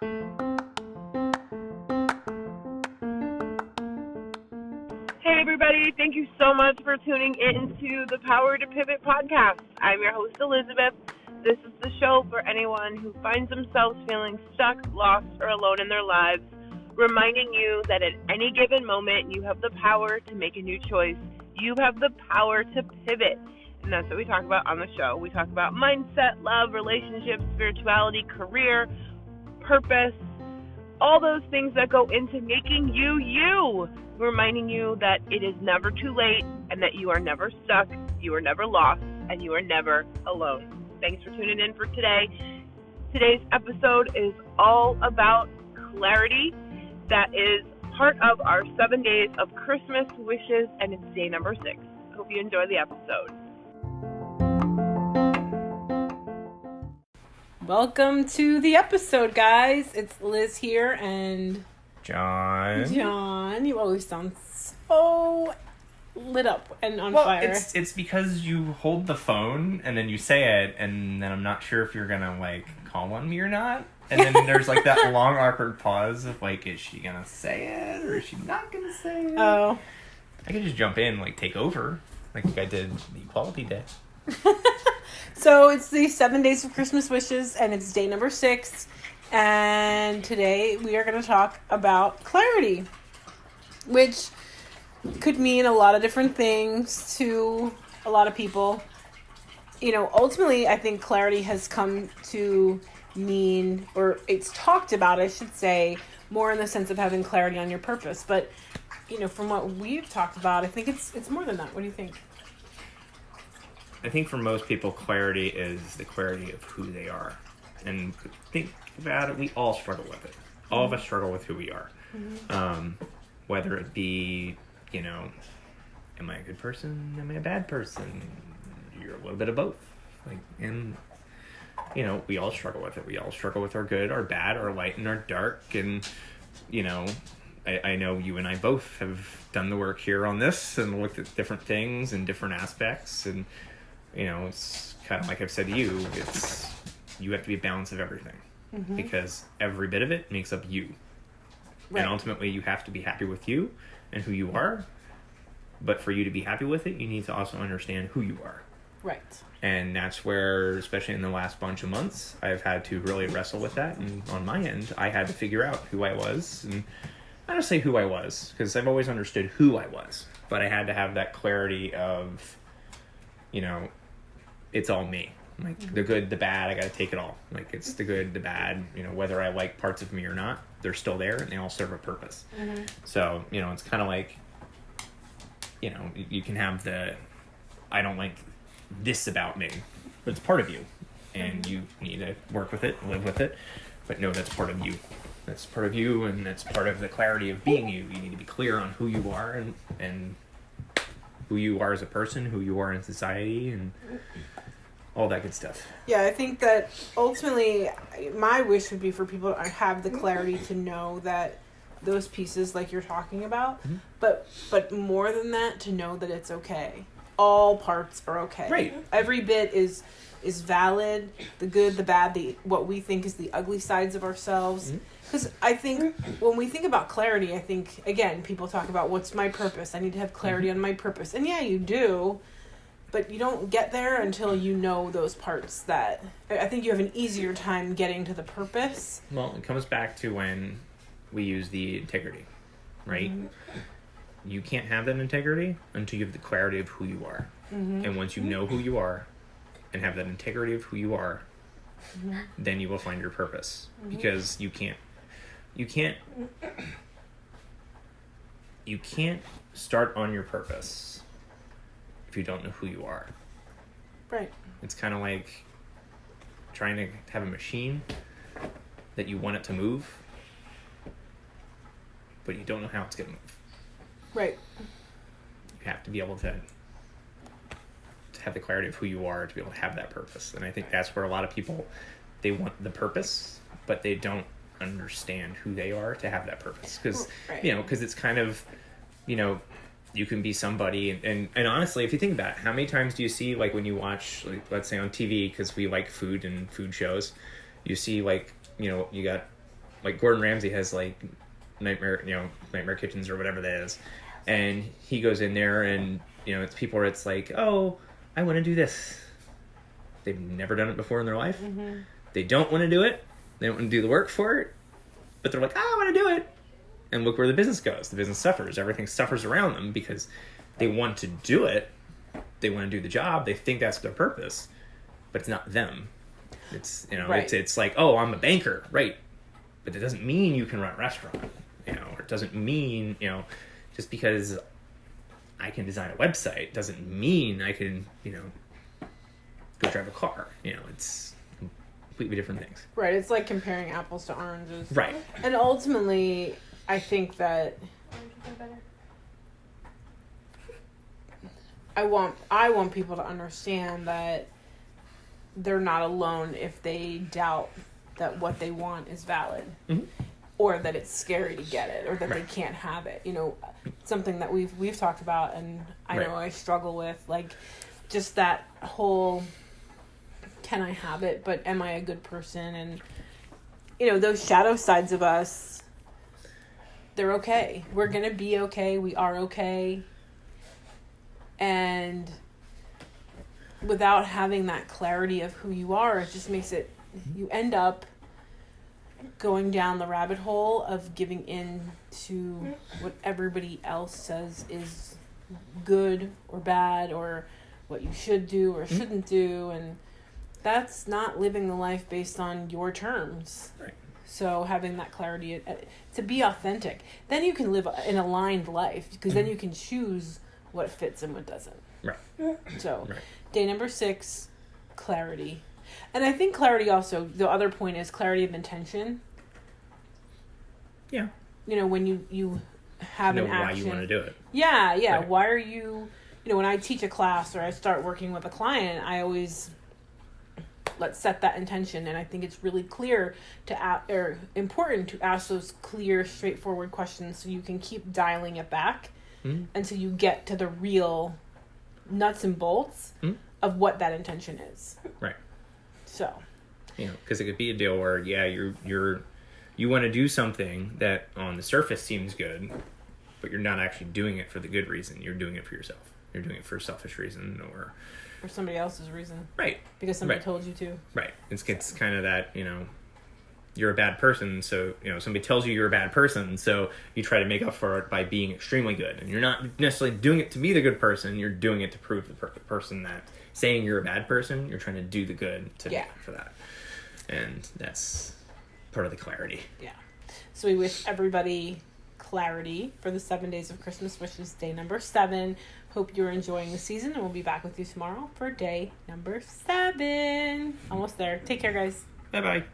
Hey everybody, thank you so much for tuning into the Power to Pivot podcast. I'm your host Elizabeth. This is the show for anyone who finds themselves feeling stuck, lost, or alone in their lives, reminding you that at any given moment you have the power to make a new choice. You have the power to pivot. And that's what we talk about on the show. We talk about mindset, love, relationships, spirituality, career, purpose, all those things that go into making you you. Reminding you that it is never too late and that you are never stuck, you are never lost, and you are never alone. Thanks for tuning in for today. Today's episode is all about clarity. That is part of our 7 days of Christmas wishes, and it's day number 6. I hope you enjoy the episode. Welcome to the episode, guys. It's Liz here and John, you always sound so lit up and on fire. It's because you hold the phone and then you say it, and then I'm not sure if you're gonna call on me or not. And then there's that long awkward pause of is she gonna say it or is she not gonna say it? Oh, I could just jump in, take over, like I did the Equality Day. So it's the 7 days of Christmas wishes, and it's day number 6. And today we are going to talk about clarity, which could mean a lot of different things to a lot of people. Ultimately, I think clarity has come to mean, or it's talked about, I should say, more in the sense of having clarity on your purpose. But, from what we've talked about, I think it's more than that. What do you think? I think for most people, clarity is the clarity of who they are. And think about it, we all struggle with it. All of us struggle with who we are. Mm-hmm. Whether it be, am I a good person? Am I a bad person? You're a little bit of both. We all struggle with it. We all struggle with our good, our bad, our light, and our dark. And, I know you and I both have done the work here on this and looked at different things and different aspects. And, it's kind of like I've said to you, you have to be a balance of everything. Mm-hmm. Because every bit of it makes up you. Right. And ultimately you have to be happy with you and who you are. But for you to be happy with it, you need to also understand who you are. Right. And that's where, especially in the last bunch of months, I've had to really wrestle with that. And on my end, I had to figure out who I was. And I don't say who I was, because I've always understood who I was. But I had to have that clarity of, it's all me. The good, the bad, I got to take it all. It's the good, the bad, whether I like parts of me or not, they're still there and they all serve a purpose. Mm-hmm. So, it's kind of like, you can have I don't like this about me, but it's part of you. And you need to work with it, live with it, but know that's part of you. That's part of you, and that's part of the clarity of being you. You need to be clear on who you are and who you are as a person, who you are in society, and all that good stuff. Yeah, I think that ultimately my wish would be for people to have the clarity to know that those pieces like you're talking about, mm-hmm. but more than that, to know that it's okay. All parts are okay. Right. Every bit is valid, the good, the bad, what we think is the ugly sides of ourselves. Because I think when we think about clarity, I think, again, people talk about what's my purpose. I need to have clarity mm-hmm. on my purpose. And yeah, you do. But you don't get there until you know those parts that... I think you have an easier time getting to the purpose. Well, it comes back to when we use the integrity, right? Mm-hmm. You can't have that integrity until you have the clarity of who you are. Mm-hmm. And once you know who you are and have that integrity of who you are, mm-hmm. then you will find your purpose. Mm-hmm. Because you can't start on your purpose if you don't know who you are. Right. It's kind of like trying to have a machine that you want it to move, but you don't know how it's going to move. Right. You have to be able to have the clarity of who you are to be able to have that purpose. And I think that's where a lot of people, they want the purpose, but they don't understand who they are to have that purpose. Because, right. Because it's kind of, you can be somebody, and honestly, if you think about it, how many times do you see, when you watch, let's say on TV, because we like food and food shows, you see, you got like Gordon Ramsay has like Nightmare Kitchens or whatever that is, and he goes in there and it's people where it's like, oh, I want to do this. They've never done it before in their life. Mm-hmm. They don't want to do it. They don't want to do the work for it, but they're like, I want to do it. And look where the business goes. The business suffers. Everything suffers around them because they want to do it. They want to do the job. They think that's their purpose, but it's not them. It's right. It's like, oh, I'm a banker, right? But that doesn't mean you can run a restaurant. Or it doesn't mean just because I can design a website doesn't mean I can go drive a car. It's completely different things. Right. It's like comparing apples to oranges. Right. And ultimately, I think that I want people to understand that they're not alone if they doubt that what they want is valid. Mm-hmm. Or that it's scary to get it, or that they can't have it. Something that we've talked about, and I know I struggle with, like, just that whole, can I have it, but am I a good person? And, those shadow sides of us, they're okay. We're going to be okay. We are okay. And without having that clarity of who you are, it just makes it, you end up going down the rabbit hole of giving in to what everybody else says is good or bad, or what you should do or shouldn't do, and that's not living the life based on your terms. Right. So having that clarity to be authentic, then you can live an aligned life, because then you can choose what fits and what doesn't. Right. So day number 6, clarity. And I think clarity also, the other point is clarity of intention. Yeah. When you have an action. Why you want to do it. Yeah. Right. Why are you, when I teach a class or I start working with a client, I always let's set that intention. And I think it's really clear or important to ask those clear, straightforward questions so you can keep dialing it back until you get to the real nuts and bolts of what that intention is. Right. So, because it could be a deal where you want to do something that on the surface seems good, but you're not actually doing it for the good reason. You're doing it for yourself. You're doing it for a selfish reason or for somebody else's reason. Right. Because somebody told you to. Right. It's kind of that, you're a bad person, so, somebody tells you you're a bad person, so you try to make up for it by being extremely good. And you're not necessarily doing it to be the good person, you're doing it to prove to the person that saying you're a bad person, you're trying to do the good to make up for that. And that's part of the clarity. Yeah. So we wish everybody clarity for the 7 days of Christmas, which is day number 7. Hope you're enjoying the season, and we'll be back with you tomorrow for day number 7. Almost there. Take care, guys. Bye-bye.